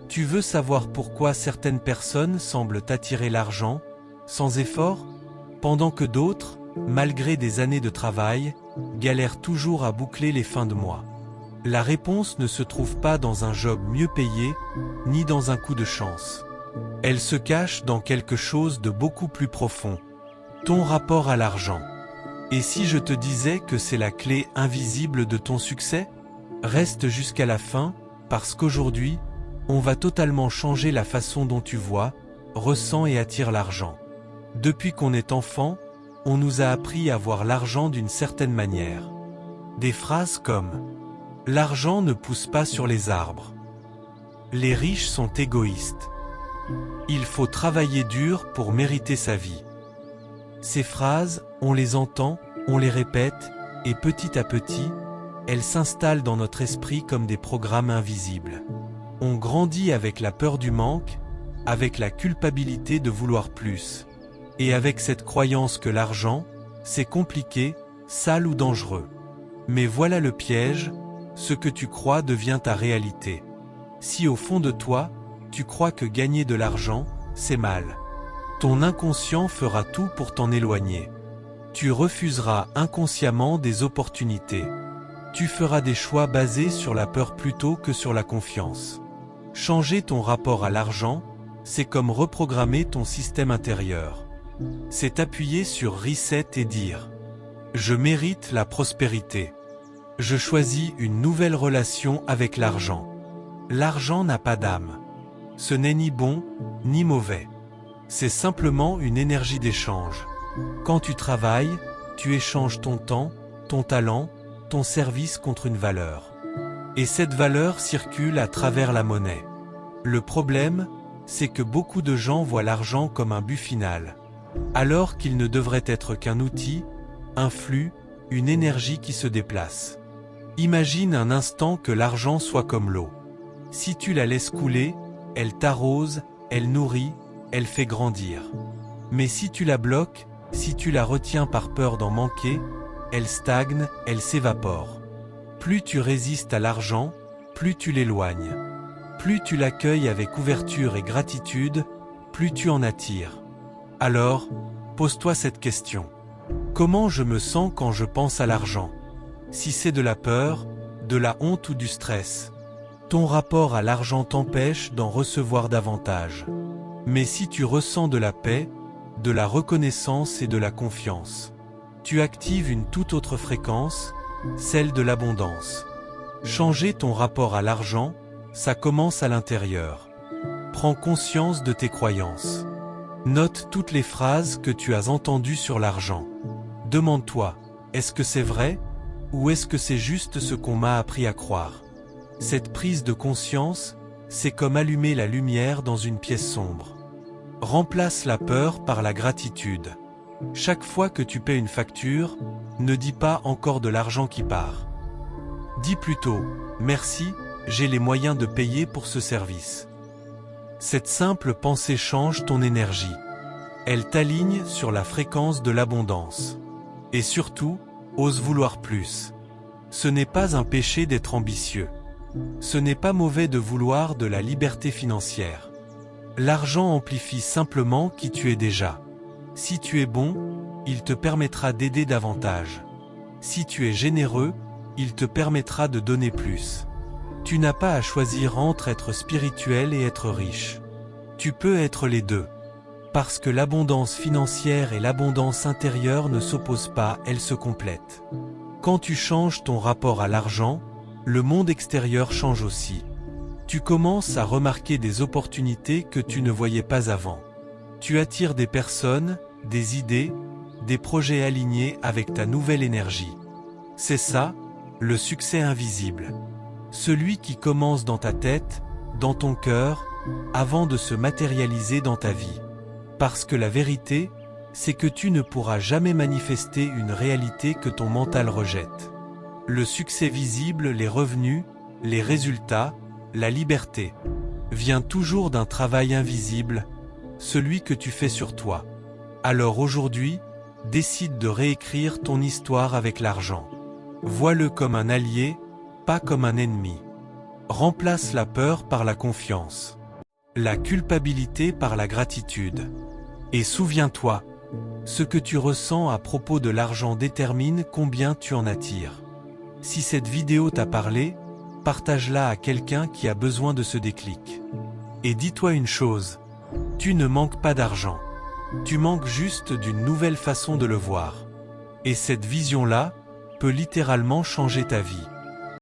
Tu veux savoir pourquoi certaines personnes semblent attirer l'argent, sans effort, pendant que d'autres, malgré des années de travail, galèrent toujours à boucler les fins de mois? La réponse ne se trouve pas dans un job mieux payé, ni dans un coup de chance. Elle se cache dans quelque chose de beaucoup plus profond. Ton rapport à l'argent. Et si je te disais que c'est la clé invisible de ton succès? Reste jusqu'à la fin, parce qu'aujourd'hui, on va totalement changer la façon dont tu vois, ressens et attires l'argent. Depuis qu'on est enfant, on nous a appris à voir l'argent d'une certaine manière. Des phrases comme « L'argent ne pousse pas sur les arbres »,« Les riches sont égoïstes »,« Il faut travailler dur pour mériter sa vie ». Ces phrases, on les entend, on les répète, et petit à petit, elles s'installent dans notre esprit comme des programmes invisibles. On grandit avec la peur du manque, avec la culpabilité de vouloir plus, et avec cette croyance que l'argent, c'est compliqué, sale ou dangereux. Mais voilà le piège, ce que tu crois devient ta réalité. Si au fond de toi, tu crois que gagner de l'argent, c'est mal, ton inconscient fera tout pour t'en éloigner. Tu refuseras inconsciemment des opportunités. Tu feras des choix basés sur la peur plutôt que sur la confiance. Changer ton rapport à l'argent, c'est comme reprogrammer ton système intérieur. C'est appuyer sur Reset et dire « Je mérite la prospérité. Je choisis une nouvelle relation avec l'argent. L'argent n'a pas d'âme. Ce n'est ni bon, ni mauvais. C'est simplement une énergie d'échange. Quand tu travailles, tu échanges ton temps, ton talent, ton service contre une valeur. Et cette valeur circule à travers la monnaie. Le problème, c'est que beaucoup de gens voient l'argent comme un but final, alors qu'il ne devrait être qu'un outil, un flux, une énergie qui se déplace. Imagine un instant que l'argent soit comme l'eau. Si tu la laisses couler, elle t'arrose, elle nourrit, elle fait grandir. Mais si tu la bloques, si tu la retiens par peur d'en manquer, elle stagne, elle s'évapore. Plus tu résistes à l'argent, plus tu l'éloignes. Plus tu l'accueilles avec ouverture et gratitude, plus tu en attires. Alors, pose-toi cette question. Comment je me sens quand je pense à l'argent? Si c'est de la peur, de la honte ou du stress, ton rapport à l'argent t'empêche d'en recevoir davantage. Mais si tu ressens de la paix, de la reconnaissance et de la confiance, tu actives une toute autre fréquence, celle de l'abondance. Changer ton rapport à l'argent, ça commence à l'intérieur. Prends conscience de tes croyances. Note toutes les phrases que tu as entendues sur l'argent. Demande-toi, est-ce que c'est vrai, ou est-ce que c'est juste ce qu'on m'a appris à croire? Cette prise de conscience, c'est comme allumer la lumière dans une pièce sombre. Remplace la peur par la gratitude. Chaque fois que tu paies une facture, ne dis pas encore de l'argent qui part. Dis plutôt, merci, j'ai les moyens de payer pour ce service. Cette simple pensée change ton énergie. Elle t'aligne sur la fréquence de l'abondance. Et surtout, ose vouloir plus. Ce n'est pas un péché d'être ambitieux. Ce n'est pas mauvais de vouloir de la liberté financière. L'argent amplifie simplement qui tu es déjà. Si tu es bon, il te permettra d'aider davantage. Si tu es généreux, il te permettra de donner plus. Tu n'as pas à choisir entre être spirituel et être riche. Tu peux être les deux. Parce que l'abondance financière et l'abondance intérieure ne s'opposent pas, elles se complètent. Quand tu changes ton rapport à l'argent, le monde extérieur change aussi. Tu commences à remarquer des opportunités que tu ne voyais pas avant. Tu attires des personnes, des idées, des projets alignés avec ta nouvelle énergie. C'est ça, le succès invisible. Celui qui commence dans ta tête, dans ton cœur, avant de se matérialiser dans ta vie. Parce que la vérité, c'est que tu ne pourras jamais manifester une réalité que ton mental rejette. Le succès visible, les revenus, les résultats, la liberté, vient toujours d'un travail invisible, celui que tu fais sur toi. Alors aujourd'hui, décide de réécrire ton histoire avec l'argent. Vois-le comme un allié, pas comme un ennemi. Remplace la peur par la confiance. La culpabilité par la gratitude. Et souviens-toi, ce que tu ressens à propos de l'argent détermine combien tu en attires. Si cette vidéo t'a parlé, partage-la à quelqu'un qui a besoin de ce déclic. Et dis-toi une chose, tu ne manques pas d'argent. Tu manques juste d'une nouvelle façon de le voir. Et cette vision-là peut littéralement changer ta vie.